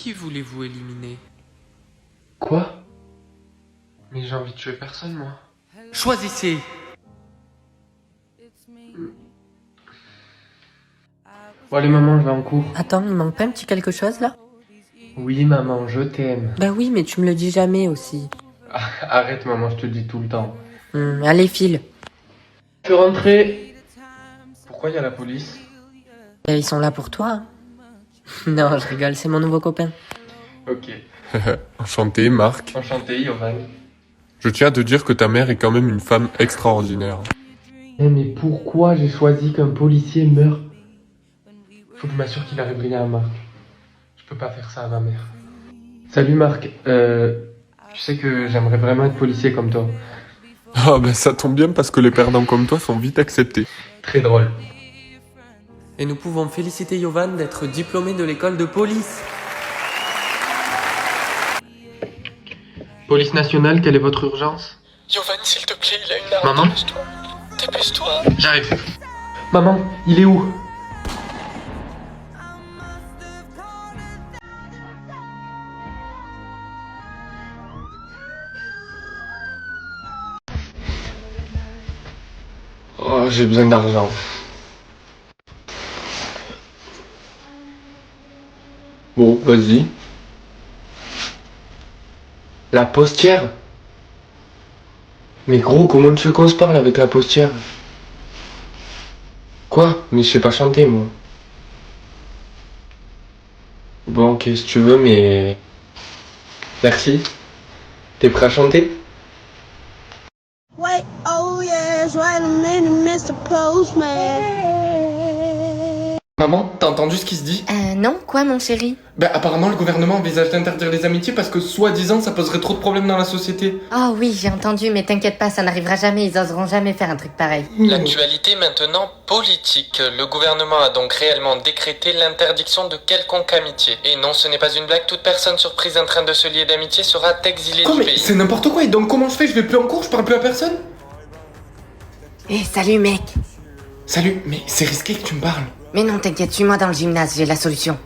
Qui voulez-vous éliminer? Quoi? Mais j'ai envie de tuer personne, moi. Choisissez! Bon allez maman, je vais en cours. Attends, il manque pas un petit quelque chose là? Oui maman, je t'aime. Bah oui, mais tu me le dis jamais aussi. Arrête maman, je te le dis tout le temps. Allez, file. Je peux rentrer. Pourquoi il y a la police? Et ils sont là pour toi. Hein. Non, je rigole, c'est mon nouveau copain. Ok. Enchanté, Marc. Enchanté, Yovan. Je tiens à te dire que ta mère est quand même une femme extraordinaire. Mais pourquoi j'ai choisi qu'un policier meure? Faut que je m'assure qu'il arrive rien à Marc. Je peux pas faire ça à ma mère. Salut Marc, tu sais que j'aimerais vraiment être policier comme toi. Ah ben ça tombe bien parce que les perdants comme toi sont vite acceptés. Très drôle. Et nous pouvons féliciter Yovan d'être diplômé de l'école de police. Police nationale, quelle est votre urgence? Yovan, s'il te plaît, il a une arme. Maman? Dépêche-toi. J'arrive. Maman, il est où? Oh, j'ai besoin d'argent. Bon, vas-y. La postière? Mais gros, comment tu veux qu'on se parle avec la postière? Quoi? Mais je sais pas chanter, moi. Bon, ok, si tu veux, mais... Merci. T'es prêt à chanter? Wait, oh yes, wait a minute, Mr. Postman. Maman, t'as entendu ce qui se dit? Non, quoi mon chéri? Ben apparemment le gouvernement envisage d'interdire les amitiés parce que soi-disant ça poserait trop de problèmes dans la société. Oh oui, j'ai entendu, mais t'inquiète pas, ça n'arrivera jamais, ils oseront jamais faire un truc pareil. L'actualité maintenant politique. Le gouvernement a donc réellement décrété l'interdiction de quelconque amitié. Et non, ce n'est pas une blague, toute personne surprise en train de se lier d'amitié sera exilée Quoi, du mais pays. c'est n'importe quoi, et donc comment je fais? Je vais plus en cours, je parle plus à personne? Salut mec. Salut, mais c'est risqué que tu me parles. Mais non, t'inquiète, suis-moi dans le gymnase, j'ai la solution.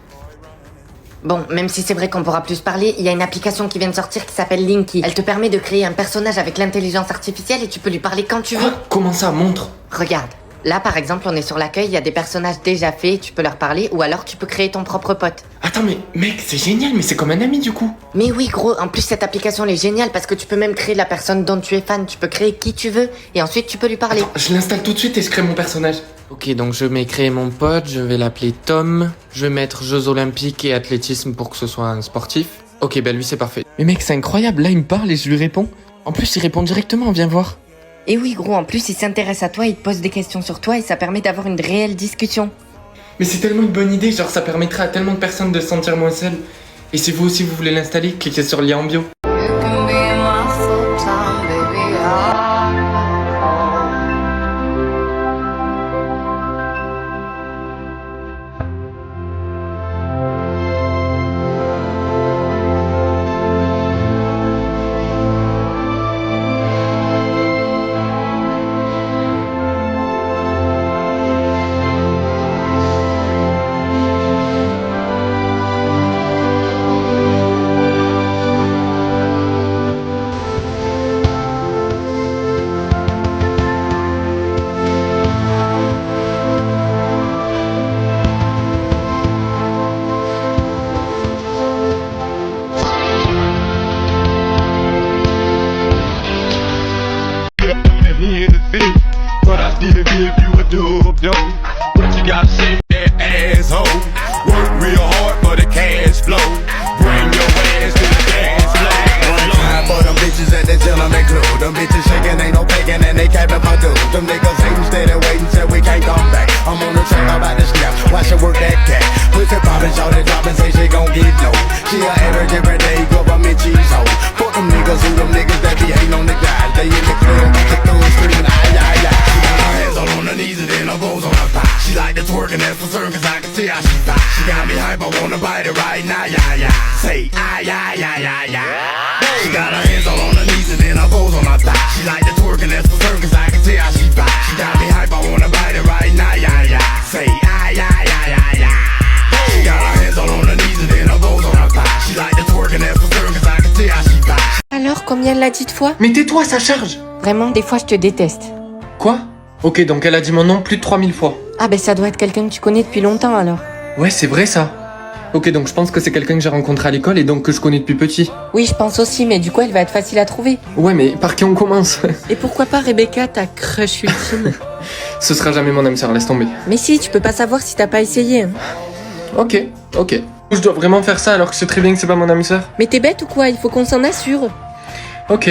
Bon, même si c'est vrai qu'on pourra plus parler, il y a une application qui vient de sortir qui s'appelle Linky. Elle te permet de créer un personnage avec l'intelligence artificielle et tu peux lui parler quand tu veux. Quoi? Comment ça? Montre. Regarde, là par exemple on est sur l'accueil, il y a des personnages déjà faits, tu peux leur parler ou alors tu peux créer ton propre pote. Attends, mais mec, c'est génial, mais c'est comme un ami du coup. Mais oui gros, en plus cette application elle est géniale parce que tu peux même créer la personne dont tu es fan, tu peux créer qui tu veux et ensuite tu peux lui parler. Attends, je l'installe tout de suite et je crée mon personnage. Ok, donc je vais créer mon pote, je vais l'appeler Tom. Je vais mettre Jeux Olympiques et athlétisme pour que ce soit un sportif. Ok, ben lui c'est parfait. Mais mec, c'est incroyable, là il me parle et je lui réponds. En plus il répond directement, viens voir. Et oui gros, en plus il s'intéresse à toi, il te pose des questions sur toi et ça permet d'avoir une réelle discussion. Mais c'est tellement une bonne idée, genre ça permettrait à tellement de personnes de se sentir moins seules. Et si vous aussi vous voulez l'installer, cliquez sur le lien en bio. But I still give you a dub, yo. What you gotta say, that asshole? Work real hard for the cash flow. Bring your ass to the dance floor. Time for them bitches at the gentleman club. Them bitches shaking, ain't no faking, and they capping my dude. Them niggas hating, steady waiting till we can't come back. I'm on the track, I'm about to snap. Watch her work that cat. Pussy poppin', shout it, drop and say she gon' get low. She a average every day, government cheese hoe. Fuck them niggas, who them niggas that be hating on the guys. They in the club, the thug screaming, ay, ay, ay. She got her hands all on her knees and then her bows on her thigh. She like to twerk and that's for certain, cause I can see how she fly. She got me hype, I wanna bite it right now, yeah, yeah. Say, ay, ay, ay, ay, ay. She got her hands all on her knees and then her bows on her thigh. She like to twerk and that's for certain, cause I can see how she fly. She got me hype, I wanna bite it right now, yeah, yeah. Say, ay, ay, ay, ay, ay. She got her hands all on her knees and then her bows on her thigh. qu'elle l'a dit de fois? Mais tais-toi, ça charge. Vraiment, des fois, je te déteste. Quoi? Ok, donc elle a dit mon nom plus de 3000 fois. Ah ben ça doit être quelqu'un que tu connais depuis longtemps alors. Ouais, c'est vrai ça. Ok, donc je pense que c'est quelqu'un que j'ai rencontré à l'école et donc que je connais depuis petit. Oui, je pense aussi, mais du coup, elle va être facile à trouver. Ouais, mais par qui on commence? Et pourquoi pas Rebecca, ta crush ultime? Ce sera jamais mon âme sœur, laisse tomber. Mais si, tu peux pas savoir si t'as pas essayé. Hein. Ok. Je dois vraiment faire ça alors que je sais très bien que c'est pas mon âme sœur. Mais t'es bête ou quoi? Il faut qu'on s'en assure. Ok.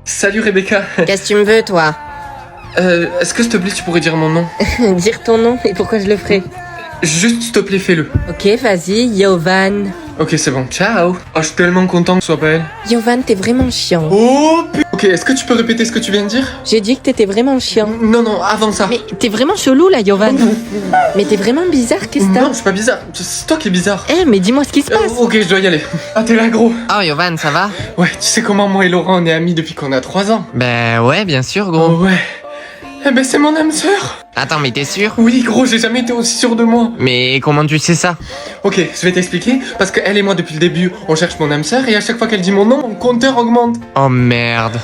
Salut Rebecca. Qu'est-ce que tu me veux, toi? Est-ce que s'il te plaît tu pourrais dire mon nom? Dire ton nom, et pourquoi je le ferais? Juste s'il te plaît fais-le. Ok, vas-y, Yovan. Ok, c'est bon, ciao. Oh, je suis tellement content que ce soit pas elle. Yovan, t'es vraiment chiant. Oh putain. Ok, est-ce que tu peux répéter ce que tu viens de dire? J'ai dit que t'étais vraiment chiant. Non, avant ça. Mais t'es vraiment chelou là, Yovan. Mais t'es vraiment bizarre, qu'est-ce que Non, t'as? je suis pas bizarre. C'est toi qui es bizarre. Eh, mais dis-moi ce qui se passe. Ok, je dois y aller. Ah, t'es là, gros. Oh, Yovan, ça va? Ouais, tu sais comment moi et Laurent on est amis depuis qu'on a 3 ans. Ben ouais, bien sûr, gros. Oh ouais. Eh ben c'est mon âme sœur. Attends, mais t'es sûr? Oui, gros, j'ai jamais été aussi sûr de moi. Mais comment tu sais ça? Ok, je vais t'expliquer. Parce que elle et moi depuis le début, on cherche mon âme sœur et à chaque fois qu'elle dit mon nom, mon compteur augmente. Oh merde.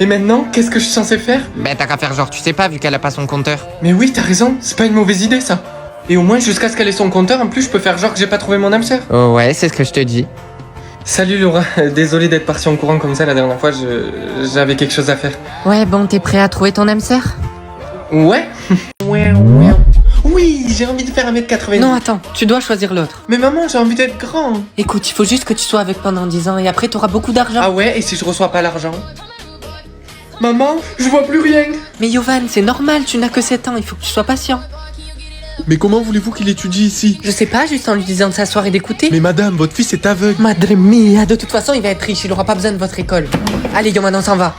Et maintenant, qu'est-ce que je suis censé faire? Ben t'as qu'à faire genre tu sais pas vu qu'elle a pas son compteur. Mais oui, t'as raison, c'est pas une mauvaise idée ça. Et au moins, jusqu'à ce qu'elle ait son compteur, en plus, je peux faire genre que j'ai pas trouvé mon âme sœur. Oh ouais, c'est ce que je te dis. Salut Laura, désolé d'être parti en courant comme ça la dernière fois, j'avais quelque chose à faire. Ouais, bon, t'es prêt à trouver ton âme sœur? Ouais. Oui, j'ai envie de faire 1m90. Non, attends, tu dois choisir l'autre. Mais maman, j'ai envie d'être grand. Écoute, il faut juste que tu sois avec pendant 10 ans et après t'auras beaucoup d'argent. Ah ouais, et si je reçois pas l'argent? Maman, je vois plus rien. Mais Yovan, c'est normal, tu n'as que 7 ans, il faut que tu sois patient. Mais comment voulez-vous qu'il étudie ici? Je sais pas, juste en lui disant de s'asseoir et d'écouter. Mais madame, votre fils est aveugle. Madre mia, de toute façon, il va être riche, il aura pas besoin de votre école. Allez, Yovan, on s'en va.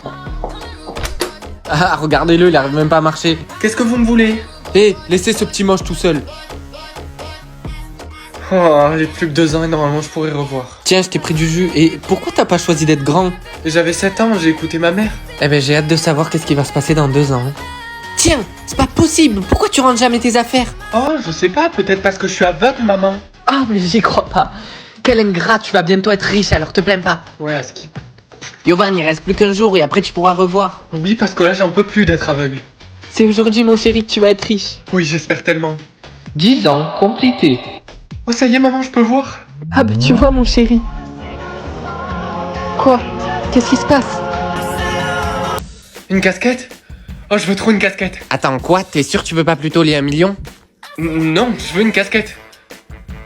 Ah, regardez-le, il arrive même pas à marcher. Qu'est-ce que vous me voulez? Hé, laissez ce petit moche tout seul. Oh, j'ai plus que 2 ans et normalement je pourrais revoir. Tiens, je t'ai pris du jus. Et pourquoi t'as pas choisi d'être grand? J'avais 7 ans, j'ai écouté ma mère. Eh ben j'ai hâte de savoir qu'est-ce qui va se passer dans 2 ans. Tiens, c'est pas possible, pourquoi tu rentres jamais tes affaires? Oh, je sais pas, peut-être parce que je suis aveugle, maman. Ah, mais j'y crois pas. Quel ingrat, tu vas bientôt être riche, alors te plains pas. Ouais, à skip. Yovan, il reste plus qu'un jour et après tu pourras revoir. Oui, parce que là j'en peux plus d'être aveugle. C'est aujourd'hui, mon chéri, que tu vas être riche. Oui, j'espère tellement. 10 ans, complété. Oh, ça y est, maman, je peux voir. Ah bah tu vois, mon chéri. Quoi? Qu'est-ce qui se passe? Une casquette? Oh, je veux trop une casquette. Attends, quoi? T'es sûr que tu veux pas plutôt les 1 million? Non, je veux une casquette.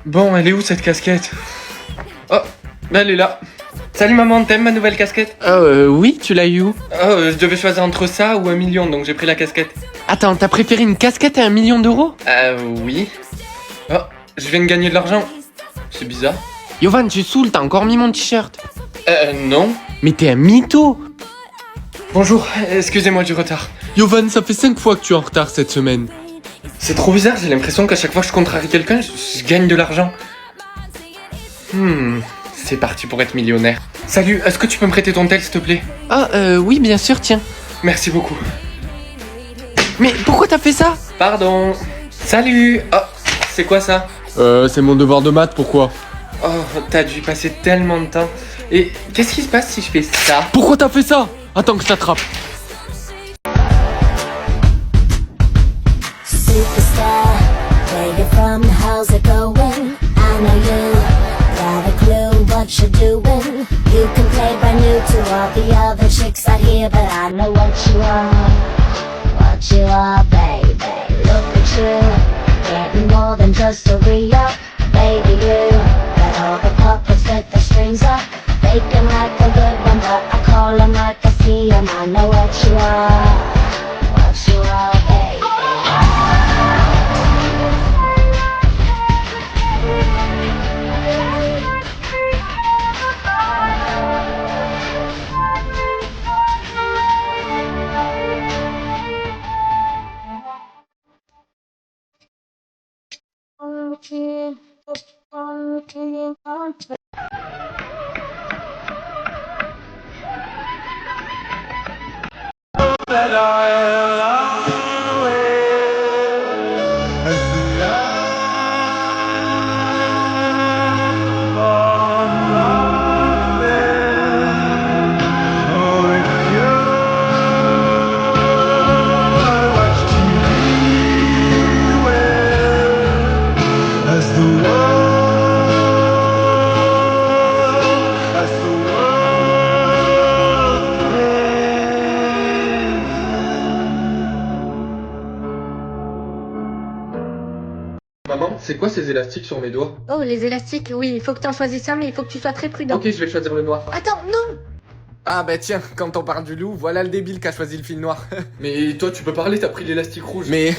Bon, elle est où cette casquette? Oh, elle est là. Salut maman, t'aimes ma nouvelle casquette? Oui, tu l'as eu où? Oh, je devais choisir entre ça ou 1 million, donc j'ai pris la casquette. Attends, t'as préféré une casquette à 1 million d'euros? Oui. Oh, je viens de gagner de l'argent. C'est bizarre. Yovan, tu saoules, t'as encore mis mon t-shirt. Non. Mais t'es un mytho. Bonjour, excusez-moi du retard. Yovan, ça fait 5 fois que tu es en retard cette semaine. C'est trop bizarre, j'ai l'impression qu'à chaque fois que je contrarie quelqu'un, je gagne de l'argent. C'est parti pour être millionnaire. Salut, est-ce que tu peux me prêter ton tel, s'il te plaît? Ah, oui, bien sûr, tiens. Merci beaucoup. Mais pourquoi t'as fait ça? Pardon. Salut. Oh, c'est quoi ça? C'est mon devoir de maths, pourquoi? Oh, t'as dû y passer tellement de temps. Et qu'est-ce qui se passe si je fais ça? Pourquoi t'as fait ça? Attends que je t'attrape. Superstar, where you from, how's it going? I know you got a clue what you're doing. You can play brand new to all the other chicks out here, but I know what you are, baby. Look at you, getting more than just a re-up, baby. You got all the puppets with the strings up, faking like a good one, but I call 'em like I see 'em. I know what you are, baby. élastiques sur mes doigts. Oh, les élastiques, oui, il faut que t'en choisisses un, mais il faut que tu sois très prudent. Ok, je vais choisir le noir. Attends, non. Ah bah tiens, quand on parle du loup, voilà le débile qui a choisi le fil noir. Mais toi, tu peux parler, t'as pris l'élastique rouge. Mais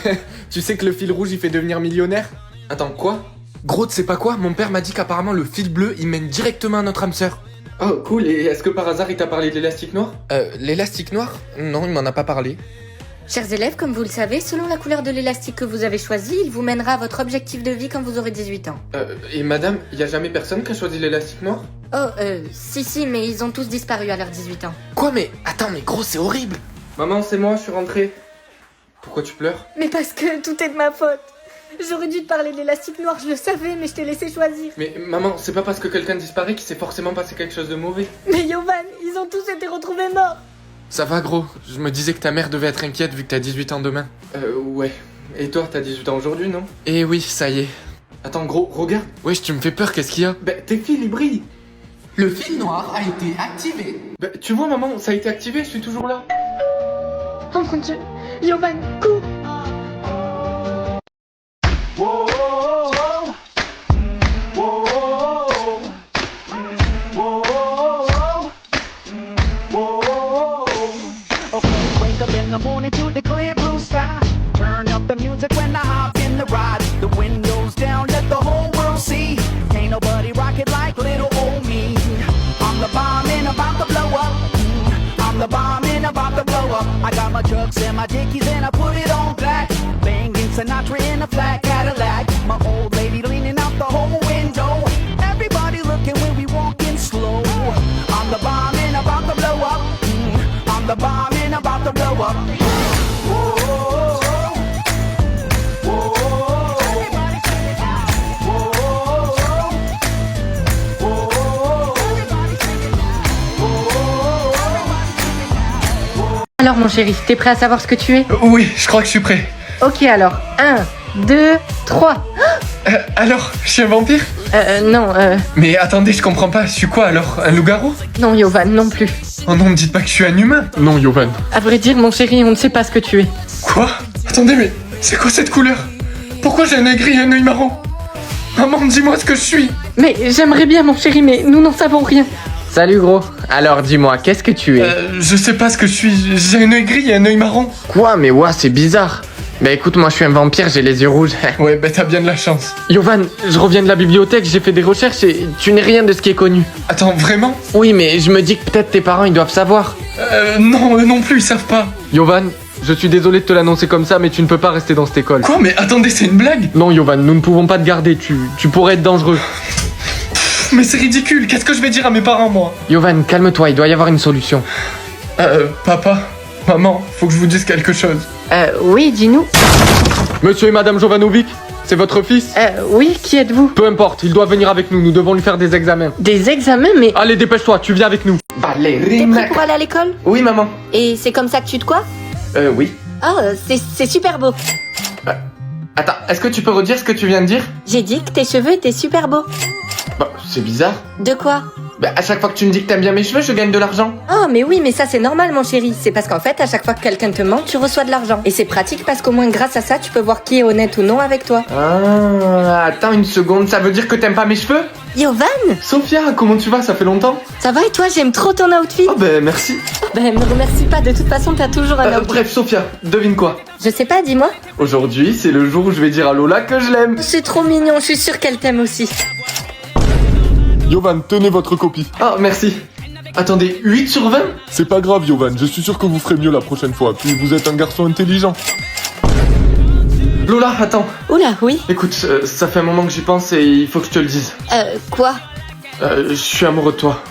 tu sais que le fil rouge il fait devenir millionnaire? Attends, quoi? Gros, tu sais pas quoi? Mon père m'a dit qu'apparemment le fil bleu il mène directement à notre âme sœur. Oh, cool, et est-ce que par hasard il t'a parlé de l'élastique noir? L'élastique noir? Non, il m'en a pas parlé. Chers élèves, comme vous le savez, selon la couleur de l'élastique que vous avez choisi, il vous mènera à votre objectif de vie quand vous aurez 18 ans. Et madame, y a jamais personne qui a choisi l'élastique noir? Oh, si, mais ils ont tous disparu à leurs 18 ans. Quoi mais attends mais gros c'est horrible. Maman, c'est moi, je suis rentré. Pourquoi tu pleures? Mais parce que tout est de ma faute. J'aurais dû te parler de l'élastique noir, je le savais, mais je t'ai laissé choisir. Mais maman, c'est pas parce que quelqu'un disparaît qu'il s'est forcément passé quelque chose de mauvais. Mais Yovan, ils ont tous été retrouvés morts. Ça va gros, je me disais que ta mère devait être inquiète vu que t'as 18 ans demain. Ouais. Et toi, t'as 18 ans aujourd'hui, non? Eh oui, ça y est. Attends, gros, regarde. Wesh, tu me fais peur, qu'est-ce qu'il y a? Bah, tes fils, ils brillent. Le fil noir a été activé. Bah, tu vois, maman, ça a été activé, je suis toujours là. Oh mon dieu, Yovan, cours. Wake up in the morning to the clear blue sky. Turn up the music when I hop in the ride. The windows down, let the whole world see. Ain't nobody rock it like little old me. I'm the bomb and about to blow up. I'm the bomb and about to blow up. I got my trucks and my dickies and I put it on black. Banging Sinatra in a flat Cadillac. My old lady leaning out the whole window. Everybody looking when we walking slow. I'm the bomb and about to blow up. I'm the bomb and about to blow up. Alors mon chéri, t'es prêt à savoir ce que tu es? Oui, je crois que je suis prêt. Ok alors, 1, 2, 3. Alors, je suis un vampire? Non, Mais attendez, je comprends pas, je suis quoi alors? Un loup-garou? non Yovan, non plus. Oh non, me dites pas que je suis un humain. Non, Yovan. À vrai dire, mon chéri, on ne sait pas ce que tu es. Quoi? Attendez, mais c'est quoi cette couleur? Pourquoi j'ai un œil gris et un œil marron? Maman, dis-moi ce que je suis. Mais j'aimerais bien mon chéri, mais nous n'en savons rien. Salut gros. Alors dis-moi, qu'est-ce que tu es? Je sais pas ce que je suis, j'ai un œil gris et un œil marron. Quoi? Mais ouah, c'est bizarre. Bah écoute, moi je suis un vampire, j'ai les yeux rouges. Ouais, bah t'as bien de la chance. Yovan, je reviens de la bibliothèque, j'ai fait des recherches et tu n'es rien de ce qui est connu. Attends, vraiment? Oui, mais je me dis que peut-être tes parents ils doivent savoir. Non, eux non plus, ils savent pas. Yovan, je suis désolé de te l'annoncer comme ça, mais tu ne peux pas rester dans cette école. Quoi? Mais attendez, c'est une blague? Non Yovan, nous ne pouvons pas te garder, tu pourrais être dangereux. Mais c'est ridicule, qu'est-ce que je vais dire à mes parents, moi? Yovan, calme-toi, il doit y avoir une solution. Papa, maman, faut que je vous dise quelque chose. Oui, dis-nous. Monsieur et madame Jovanovic, c'est votre fils? Oui, qui êtes-vous? Peu importe, il doit venir avec nous, nous devons lui faire des examens. Des examens, mais... Allez, dépêche-toi, tu viens avec nous. T'es prêt pour aller à l'école? Oui, maman. Et c'est comme ça que tu te coiffes? Oui. Oh, c'est super beau. Attends, est-ce que tu peux redire ce que tu viens de dire? J'ai dit que tes cheveux étaient super beaux. Bah, c'est bizarre. De quoi? Bah, à chaque fois que tu me dis que t'aimes bien mes cheveux, je gagne de l'argent. Oh, mais oui, mais ça c'est normal, mon chéri. C'est parce qu'en fait, à chaque fois que quelqu'un te ment, tu reçois de l'argent. Et c'est pratique parce qu'au moins grâce à ça, tu peux voir qui est honnête ou non avec toi. Ah, attends une seconde, ça veut dire que t'aimes pas mes cheveux? Yovan, Sophia, comment tu vas? Ça fait longtemps? ça va et toi? J'aime trop ton outfit. Oh, ben merci. Ben, me remercie pas, de toute façon, t'as toujours un outfit. Bref, Sophia, devine quoi? Je sais pas, dis-moi. Aujourd'hui, c'est le jour où je vais dire à Lola que je l'aime. C'est trop mignon, je suis sûre qu'elle t'aime aussi. Yovan, tenez votre copie. Ah, merci. Attendez, 8 sur 20? C'est pas grave, Yovan, je suis sûr que vous ferez mieux la prochaine fois. Puis vous êtes un garçon intelligent. Lola, attends. Oula, oui. Écoute, ça fait un moment que j'y pense et il faut que je te le dise. Quoi? Je suis amoureux de toi.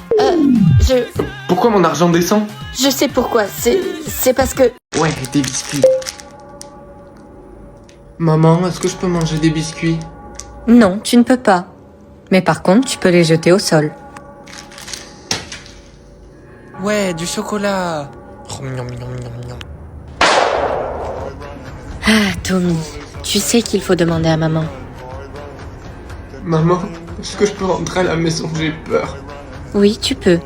Je Pourquoi mon argent descend? sais pourquoi. C'est parce que... Ouais, des biscuits. Maman, est-ce que je peux manger des biscuits? Non, tu ne peux pas. Mais par contre, tu peux les jeter au sol. Ouais, du chocolat. Oh, miam, miam, miam, miam. Ah, Tommy, tu sais qu'il faut demander à maman. Maman, est-ce que je peux rentrer à la maison? J'ai peur. Oui, tu peux.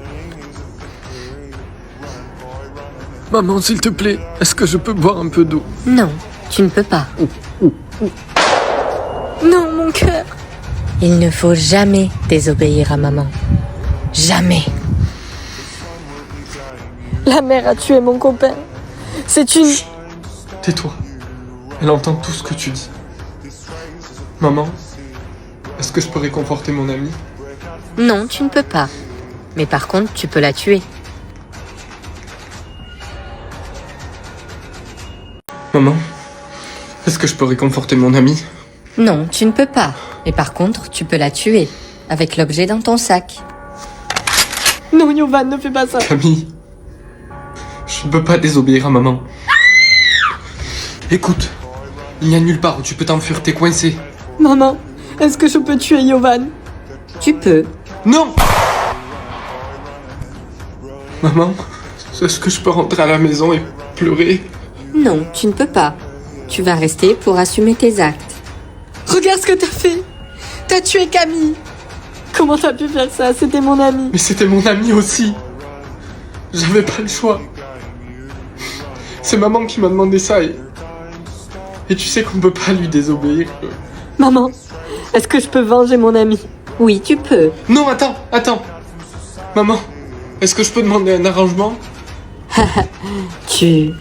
Maman, s'il te plaît, est-ce que je peux boire un peu d'eau? Non, tu ne peux pas. Non, mon cœur. Il ne faut jamais désobéir à maman. Jamais. La mère a tué mon copain. C'est une... Tais-toi. Elle entend tout ce que tu dis. Maman, est-ce que je peux réconforter mon ami? Non, tu ne peux pas. Mais par contre, tu peux la tuer. Maman, est-ce que je peux réconforter mon ami? Non, tu ne peux pas. Mais par contre, tu peux la tuer. Avec l'objet dans ton sac. Non, Yovan, ne fais pas ça. Camille, je ne peux pas désobéir à maman. Écoute, il n'y a nulle part où tu peux t'enfuir, t'es coincé. Maman, est-ce que je peux tuer Yovan? Tu peux. Non! Maman, est-ce que je peux rentrer à la maison et pleurer? Non, tu ne peux pas. Tu vas rester pour assumer tes actes. Regarde ce que t'as fait. T'as tué Camille. Comment t'as pu faire ça? C'était mon ami. Mais c'était mon ami aussi. J'avais pas le choix. C'est maman qui m'a demandé ça et tu sais qu'on peut pas lui désobéir. Maman, est-ce que je peux venger mon ami? Oui, tu peux. Non, attends. Maman, est-ce que je peux demander un arrangement? Tu...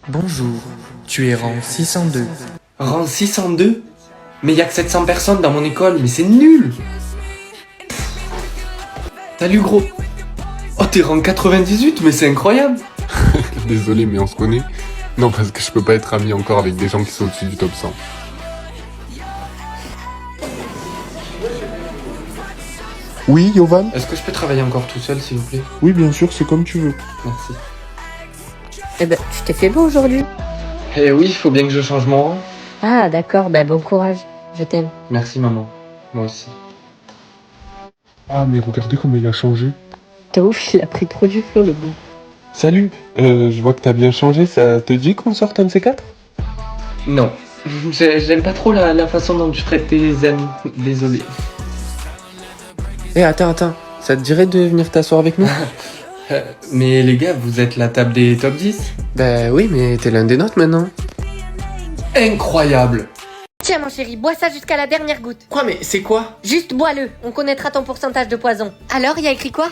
Bonjour, tu es rang 602. Rang 602? Mais y a que 700 personnes dans mon école, mais c'est nul! Salut gros! Oh, t'es rang 98, mais c'est incroyable! Désolé, mais on se connaît. Non, parce que je peux pas être ami encore avec des gens qui sont au-dessus du top 100. Oui, Yovan? Est-ce que je peux travailler encore tout seul, s'il vous plaît? Oui, bien sûr, c'est comme tu veux. Merci. Eh ben, tu t'es fait beau aujourd'hui. Eh oui, il faut bien que je change mon rang. Ah, d'accord, ben bon courage. Je t'aime. Merci maman, moi aussi. Ah, mais regardez comment il a changé. T'es ouf, il a pris trop du flot, le bout. Salut, je vois que t'as bien changé, ça te dit qu'on sorte un de ces quatre? Non, j'aime pas trop la façon dont tu traites tes amis, désolé. Eh, attends, ça te dirait de venir t'asseoir avec nous? Mais les gars, vous êtes la table des top 10? Ben oui, mais t'es l'un des nôtres maintenant. Incroyable! Tiens, mon chéri, bois ça jusqu'à la dernière goutte. Quoi, mais c'est quoi? Juste bois-le, on connaîtra ton pourcentage de poison. Alors, il y a écrit quoi?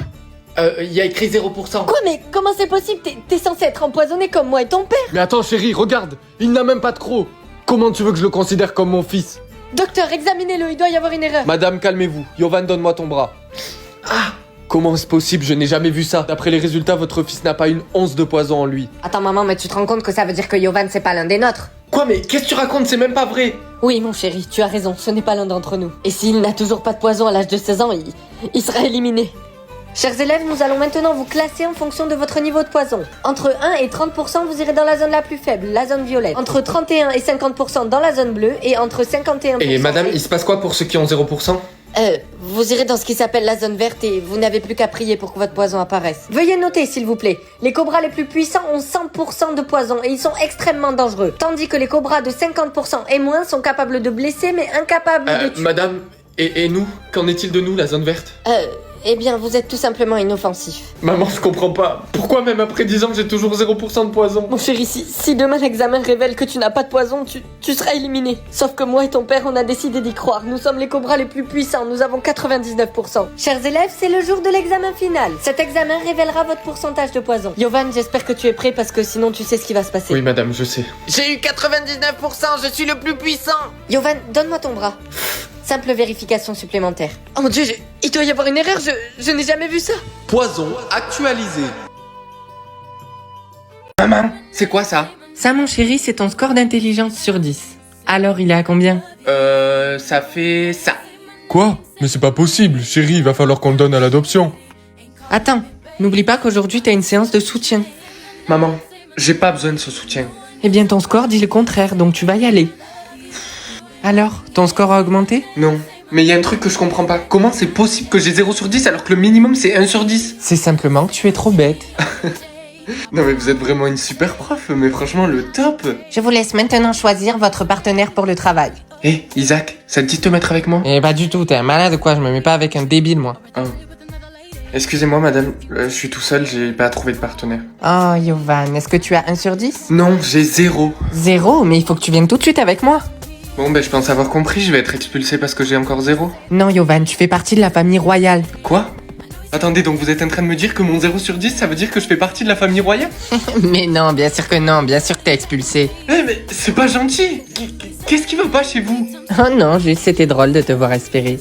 Y a écrit 0%. Quoi, mais comment c'est possible? T'es censé être empoisonné comme moi et ton père. Mais attends chérie, regarde, il n'a même pas de croc. Comment tu veux que je le considère comme mon fils? Docteur, examinez-le, il doit y avoir une erreur. Madame, calmez-vous. Yovan, donne-moi ton bras. Ah! Comment est-ce possible? Je n'ai jamais vu ça. D'après les résultats, votre fils n'a pas une once de poison en lui. Attends, maman, mais tu te rends compte que ça veut dire que Yovan, c'est pas l'un des nôtres? Quoi, mais qu'est-ce que tu racontes? C'est même pas vrai! Oui, mon chéri, tu as raison, ce n'est pas l'un d'entre nous. Et s'il n'a toujours pas de poison à l'âge de 16 ans, il sera éliminé. Chers élèves, nous allons maintenant vous classer en fonction de votre niveau de poison. Entre 1 et 30%, vous irez dans la zone la plus faible, la zone violette. Entre 31 et 50% dans la zone bleue. Et entre 51%... Et madame, il se passe quoi pour ceux qui ont 0%? Vous irez dans ce qui s'appelle la zone verte et vous n'avez plus qu'à prier pour que votre poison apparaisse. Veuillez noter, s'il vous plaît. Les cobras les plus puissants ont 100% de poison et ils sont extrêmement dangereux. Tandis que les cobras de 50% et moins sont capables de blesser mais incapables de tuer. Madame, et nous? Qu'en est-il de nous, la zone verte? Eh bien, vous êtes tout simplement inoffensif. Maman, je comprends pas. Pourquoi même après 10 ans, j'ai toujours 0% de poison? Mon chéri, si demain l'examen révèle que tu n'as pas de poison, tu seras éliminé. Sauf que moi et ton père, on a décidé d'y croire. Nous sommes les cobras les plus puissants, nous avons 99%. Chers élèves, c'est le jour de l'examen final. Cet examen révélera votre pourcentage de poison. Yovan, j'espère que tu es prêt parce que sinon tu sais ce qui va se passer. Oui, madame, je sais. J'ai eu 99%, je suis le plus puissant! Yovan, donne-moi ton bras. Simple vérification supplémentaire. Oh mon dieu, il doit y avoir une erreur, je n'ai jamais vu ça. Poison actualisé. Maman, c'est quoi ça? Ça, mon chéri, c'est ton score d'intelligence sur 10. Alors, il est à combien? Ça fait ça. Quoi? Mais c'est pas possible, chérie, il va falloir qu'on le donne à l'adoption. Attends, n'oublie pas qu'aujourd'hui, t'as une séance de soutien. Maman, j'ai pas besoin de ce soutien. Eh bien, ton score dit le contraire, donc tu vas y aller. Alors, ton score a augmenté? Non, mais il y a un truc que je comprends pas. Comment c'est possible que j'ai 0 sur 10 alors que le minimum c'est 1 sur 10? C'est simplement que tu es trop bête. Non mais vous êtes vraiment une super prof, mais franchement le top. Je vous laisse maintenant choisir votre partenaire pour le travail. Hé, Isaac, ça te dit de te mettre avec moi? Eh, pas du tout, t'es un malade ou quoi? Je me mets pas avec un débile, moi. Ah. Excusez-moi madame, je suis tout seul, j'ai pas trouvé de partenaire. Oh, Yovan, est-ce que tu as 1 sur 10? Non, j'ai 0. 0? Mais il faut que tu viennes tout de suite avec moi. Bon, ben je pense avoir compris, je vais être expulsé parce que j'ai encore 0. Non, Yovan, tu fais partie de la famille royale. Quoi? Attendez, donc vous êtes en train de me dire que mon 0 sur 10, ça veut dire que je fais partie de la famille royale? Mais non, bien sûr que non, bien sûr que t'es expulsé. Eh, mais c'est pas gentil! Qu'est-ce qui va pas chez vous? Oh non, juste c'était drôle de te voir espérer.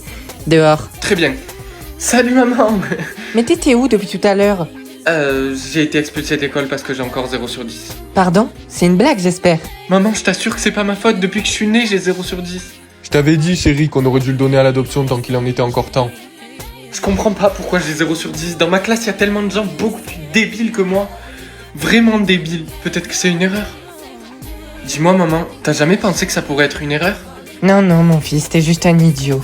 Dehors. Très bien. Salut maman! Mais t'étais où depuis tout à l'heure? J'ai été expulsé de l'école parce que j'ai encore 0 sur 10. Pardon? C'est une blague, j'espère. Maman, je t'assure que c'est pas ma faute, depuis que je suis né, j'ai 0 sur 10. Je t'avais dit, chérie, qu'on aurait dû le donner à l'adoption tant qu'il en était encore temps. Je comprends pas pourquoi j'ai 0 sur 10. Dans ma classe, il y a tellement de gens beaucoup plus débiles que moi. Vraiment débiles. Peut-être que c'est une erreur. Dis-moi maman, t'as jamais pensé que ça pourrait être une erreur? Non, non, mon fils, t'es juste un idiot.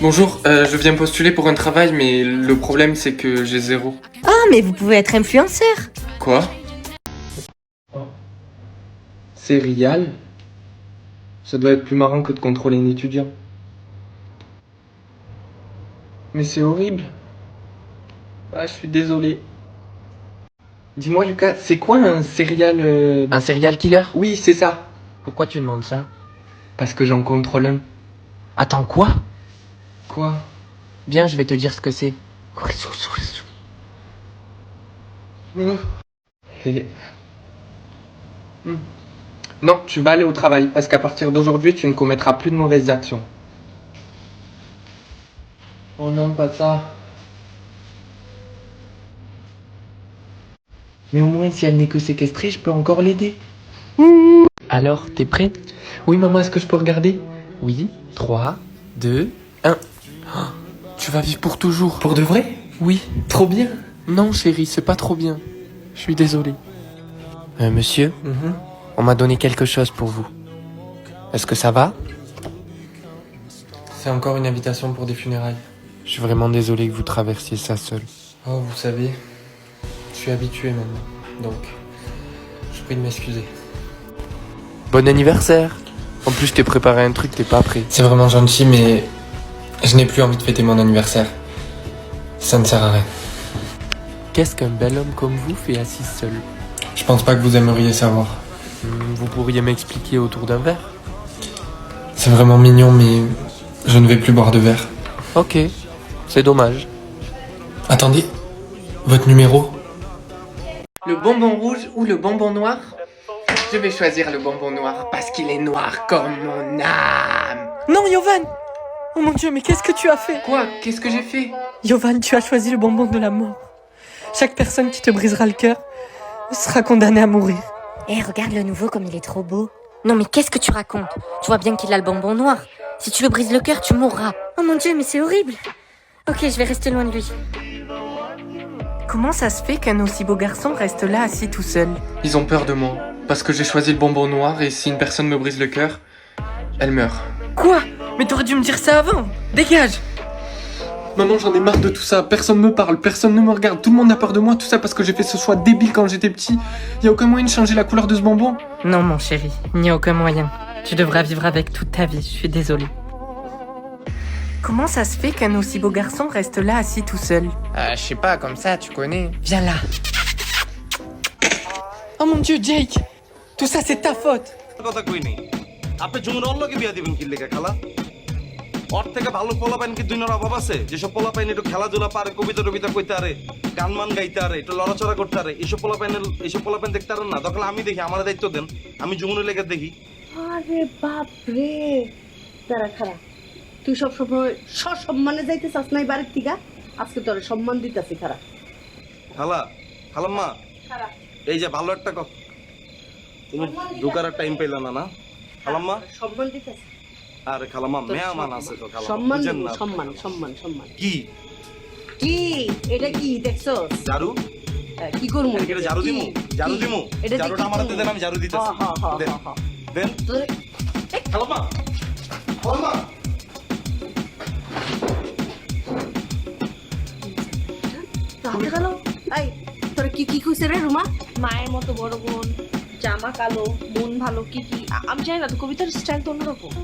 Bonjour, je viens postuler pour un travail, mais le problème c'est que j'ai 0. Ah, mais vous pouvez être influenceur. Quoi? C'est Rial? Ça doit être plus marrant que de contrôler un étudiant. Mais c'est horrible. Ah, je suis désolé. Dis-moi Lucas, c'est quoi un serial... Un serial killer? Oui, c'est ça. Pourquoi tu demandes ça? Parce que j'en contrôle un. Attends, quoi? Quoi? Viens, je vais te dire ce que c'est. Et- Non, tu vas aller au travail, parce qu'à partir d'aujourd'hui, tu ne commettras plus de mauvaises actions. Oh non, pas ça. Mais au moins, si elle n'est que séquestrée, je peux encore l'aider. Alors, t'es prêt? Oui, maman, est-ce que je peux regarder? Oui. 3, 2, 1. Tu vas vivre pour toujours. Pour de vrai? Oui, trop bien. Non, chérie, c'est pas trop bien. Je suis désolé. Monsieur, on m'a donné quelque chose pour vous. Est-ce que ça va? C'est encore une invitation pour des funérailles. Je suis vraiment désolé que vous traversiez ça seul. Oh, vous savez, je suis habitué maintenant. Donc, je prie de m'excuser. Bon anniversaire! En plus, je t'ai préparé un truc, t'es pas prêt. C'est vraiment gentil, mais je n'ai plus envie de fêter mon anniversaire. Ça ne sert à rien. Qu'est-ce qu'un bel homme comme vous fait assis seul? Je pense pas que vous aimeriez savoir. Vous pourriez m'expliquer autour d'un verre? C'est vraiment mignon, mais je ne vais plus boire de verre. Ok, c'est dommage. Attendez, votre numéro? Le bonbon rouge ou le bonbon noir? Je vais choisir le bonbon noir parce qu'il est noir comme mon âme. Non, Yovan. Oh mon Dieu, mais qu'est-ce que tu as fait? Quoi? Qu'est-ce que j'ai fait? Yovan, tu as choisi le bonbon de la mort. Chaque personne qui te brisera le cœur sera condamnée à mourir. Eh, regarde le nouveau comme il est trop beau. Non mais qu'est-ce que tu racontes? Tu vois bien qu'il a le bonbon noir. Si tu lui brises le cœur, tu mourras. Oh mon Dieu, mais c'est horrible. Ok, je vais rester loin de lui. Comment ça se fait qu'un aussi beau garçon reste là assis tout seul? Ils ont peur de moi. Parce que j'ai choisi le bonbon noir et si une personne me brise le cœur, elle meurt. Quoi? Mais t'aurais dû me dire ça avant! Dégage! Maman, j'en ai marre de tout ça. Personne me parle, personne ne me regarde. Tout le monde a peur de moi. Tout ça parce que j'ai fait ce choix débile quand j'étais petit. Y a aucun moyen de changer la couleur de ce bonbon. Non, mon chéri, il n'y a aucun moyen. Tu devras vivre avec toute ta vie, je suis désolée. Comment ça se fait qu'un aussi beau garçon reste là assis tout seul? Je sais pas, comme ça, tu connais. Viens là. Oh mon Dieu, Jake. Tout ça, c'est ta faute. কথা কই নেই আপনি জুমুর অল্লকে বিয়া দিবেন কি লেখা খালা ওর থেকে ভালো পোলাপাইন কি দুনিয়ার অভাব আছে যেসব পোলাপাইন একটু খেলাধুলা পারে কবিতা টবিতা কইতে আরে গান মান গাইতে আরে একটু লড়াচড়া করতে আরে এইসব পোলাপাইন দেখতে আরেন না তখন আমি দেখি আমার দায়িত্ব দেন আমি জুমুরের লেগে দেখি আরে বাপ রে দাঁড়া খারাপ তুই সব সময় সসম্মানে যাইতে চাস নাই বাড়ির থেকে আজকে তোর সম্মান দিতেছি খারাপ খালা খালাম্মা এই যে ভালো একটা কথা তুমি ঢোকার টাইম পেলে না না খালাম্মা সম্মান দিতেছি আরে খালাম্মা মেহমান আছে তো খালাম্মা সম্মান বুঝেন না সম্মান সম্মান সম্মান কি কি এটা কি দেখছস ঝাড়ু কি করব এটা ঝাড়ু দিমু ঝাড়ুটা আমার হাতে দেন আমি ঝাড়ু দিতেছি দেন দেন খালাম্মা খালাম্মা তাহলে গেল এই তোর কি কি কইছে রে রুমা মায়ের মতো বড় বোন জামা কালো মন ভালো কি কি আমি জানি না তো কবিতার স্টাইল তো অন্যরকম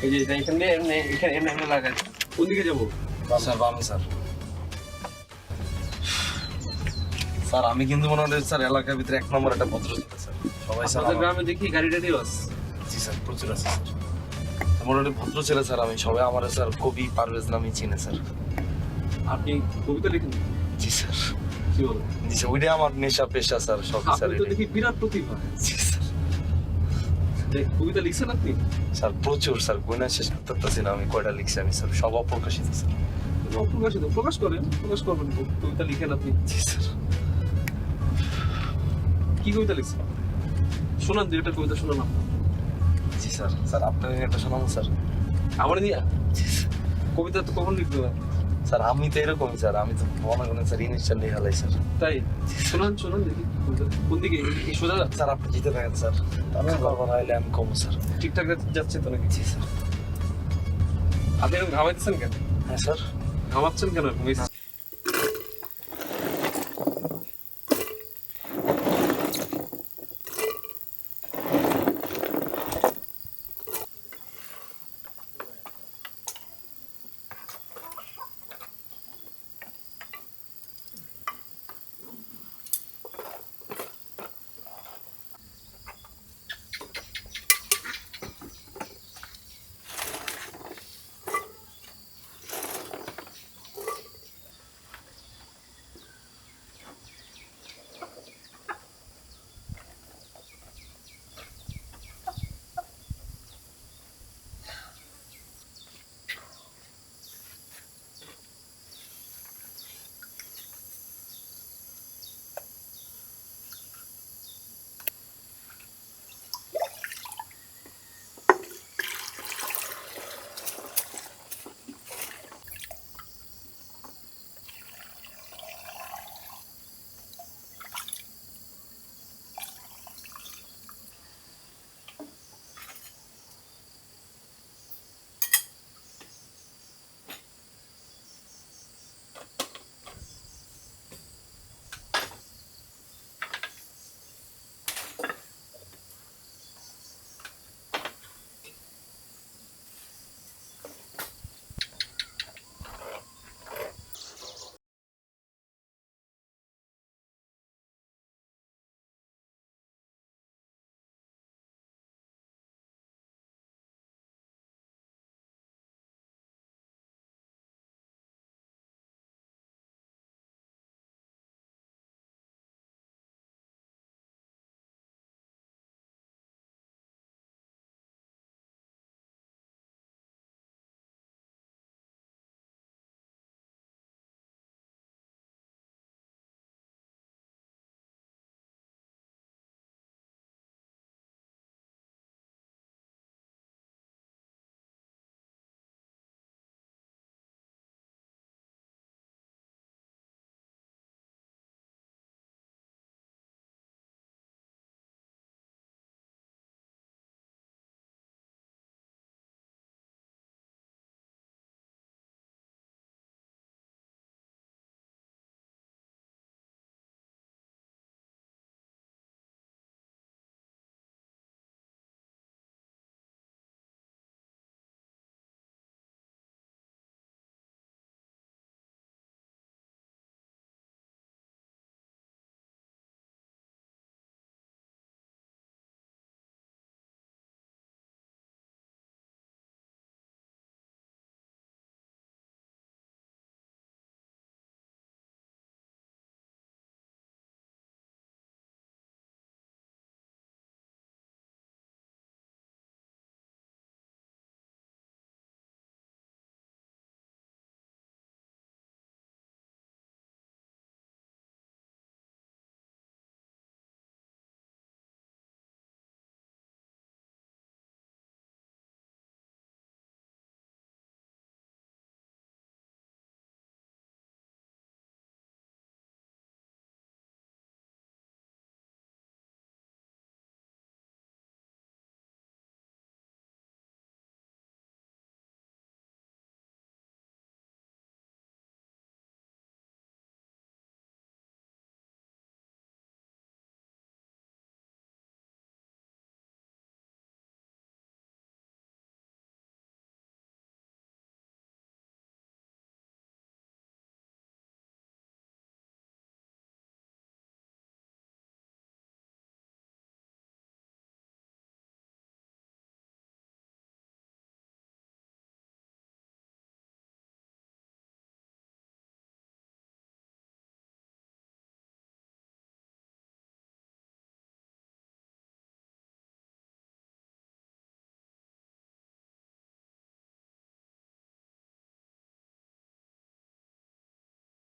এই যে এখানে এখানে লাগাই কোন দিকে যাবো স্যার বামে স্যার স্যার আমি কিন্তু মনে হয় স্যার এলাকার ভিতরে 1 নম্বর একটা ভদ্র ছিল স্যার সবাই স্যার গ্রামে দেখি গাড়ি টাড়িও আছে জি স্যার প্রচুর আছে স্যার মোটামুটি ভদ্র ছেলে স্যার আমি সবাই আমার স্যার কবি পারভেজ নামে চিনে স্যার আপনি কবিতা লিখেন জি স্যার কি বলেন জি স্যার ওইটাই আমার নেশা পেশা স্যার সব স্যার আপনি তো দেখি বিরাট প্রতিভা জি স্যার কবিতা লিখছেন আপনি স্যার প্রচুর স্যার গুণা শেষ করতে পারছি না আমি কয়টা লিখছি আমি স্যার সব অপ্রকাশিত স্যার অপ্রকাশিত প্রকাশ করেন প্রকাশ করবেন কবিতা লিখেন আপনি জি স্যার কি কবিতা লিখছেন শোনান দুই একটা কবিতা শোনান জি স্যার স্যার আপনার একটা শোনান স্যার আমার নিয়ে কবিতা তো কখন লিখবে স্যার আমি তো এরকমই স্যার আমি তো মনে করেন স্যার ইনিশিয়াল নিয়ে হালাই স্যার তাই শোনান দেখি কোন দিকে এই সোজা স্যার আপনি জিতে থাকেন স্যার আমি বারবার আইলে আমি কম স্যার ঠিকঠাক যাচ্ছে তো নাকি জি স্যার আপনি এরকম ঘামাইতেছেন কেন হ্যাঁ স্যার ঘামাচ্ছেন কেন